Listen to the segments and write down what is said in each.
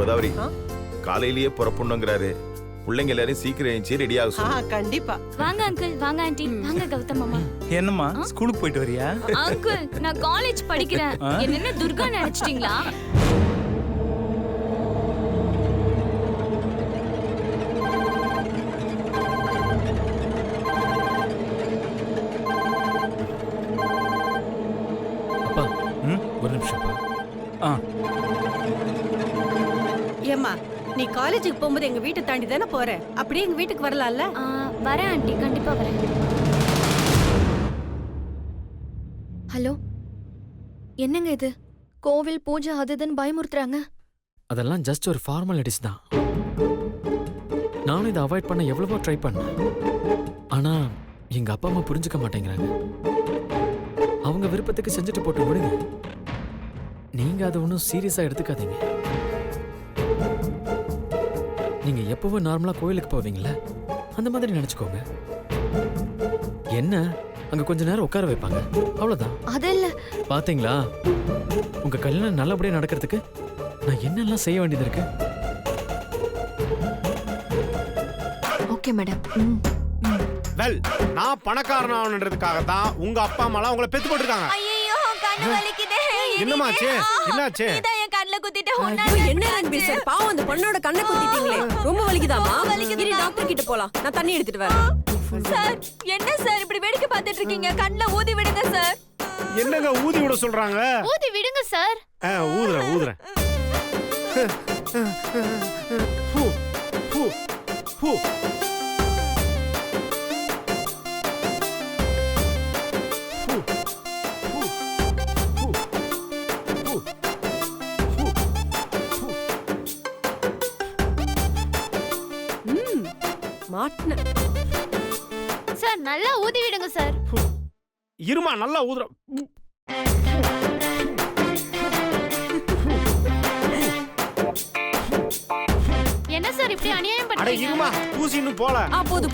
கோதாவரி காலையிலேயே புறப்படணுங்கிறாரு. பிள்ளைங்க எல்லாரும் சீக்கிரம் எழுந்து ரெடி ஆக சொல்லு. கண்டிப்பா. வாங்க அங்கிள், வாங்க ஆண்டி, வாங்க கௌதம் மாமா. என்னம்மா ஸ்கூலுக்கு போயிட்டு வரியா? அங்கிள், நான் காலேஜ் படிக்கிறேன். என்ன துர்கா நினைச்சிட்டீங்களா? அப்பா ஒரு நிமிஷம். ஏம்மா, நீ காலேஜுக்கு போகும்போது எங்க வீட்டை தாண்டி தானே போற? அப்படியே எங்க வீட்டுக்கு வரலாம்ல? வரேன் ஆண்டி, கண்டிப்பா வரேன். ஹலோ, என்னங்க இது? கோவில் பூஜை அதுன்னு பயமுறுத்துறாங்க. அதெல்லாம் ஜஸ்ட் ஒரு ஃபார்மாலிட்டிஸ் தான். நானும் இதை அவாய்ட் பண்ண எவ்வளவோ ட்ரை பண்ணேன். ஆனா எங்க அப்பா அம்மா புரிஞ்சுக்க மாட்டேங்கிறாங்க. அவங்க விருப்பத்துக்கு செஞ்சுட்டு போட்டு விடுங்க. நீங்க அதை ஒன்றும் சீரியஸா எடுத்துக்காதீங்க. நீங்க எப்பவும் நார்மலா கோயிலுக்கு போவீங்களா, அந்த மாதிரி நினைச்சுக்கோங்க. என்ன அங்க கொஞ்ச நேரம் உட்கார வைப்பாங்க, அவ்வளவுதான். அதல்ல. பாத்தீங்களா, உங்க கல்யாணம் நல்லபடியா நடக்கிறதுக்கு நான் என்னெல்லாம் செய்ய வேண்டியது இருக்கு. Okay madam. வெல், நான் பணக்காரன் ஆகணுன்றதுக்காக தான் உங்க அப்பா அம்மாலாம் உங்களை பெத்து போட்டுருக்காங்க. ஐயோ, கண்ணு வலிக்குதே. என்னமாச்சு? என்னாச்சு? இத என் கண்ணுல குத்திட்ட. என்ன ரன்பீர் சார், பாவம் அந்த பொண்ணோட கண்ணை குத்திட்டீங்களே. ரொம்ப வலிக்குதாமா? இரு, டாக்டர் கிட்ட போலாம். நான் தண்ணி எடுத்துட்டு வரேன். சார், என்ன சார் இப்படி வேடிக்கை பார்த்துட்டு இருக்கீங்க? கண்ணுல ஊதி விடுங்க சார். என்னங்க ஊதி விட சொல்றாங்க? ஊதி விடுங்க சார். ஊதுறேன். ஹூ ஹூ ஹூ. மாட்ன சார், நல்லா ஊதி விடுங்க சார். இருமா, நல்லா ஊதுறேன். என்ன சார் இப்படி அநியாயம் அட பண்றீங்க? இருமா, தூசி இன்னும் போல. போது.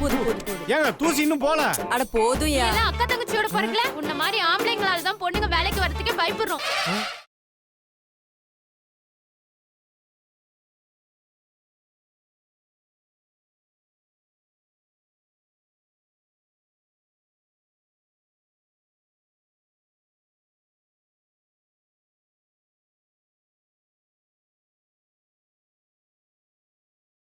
ஏங்க தூசி இன்னும் போல. அட போதும். எல்லாம் அக்கா தங்கச்சியோட பிறகுல உன்ன மாதிரி ஆம்பளைங்களால தான் பொண்ணுங்க வேலைக்கு வரதுக்கே பயப்படுறோம்.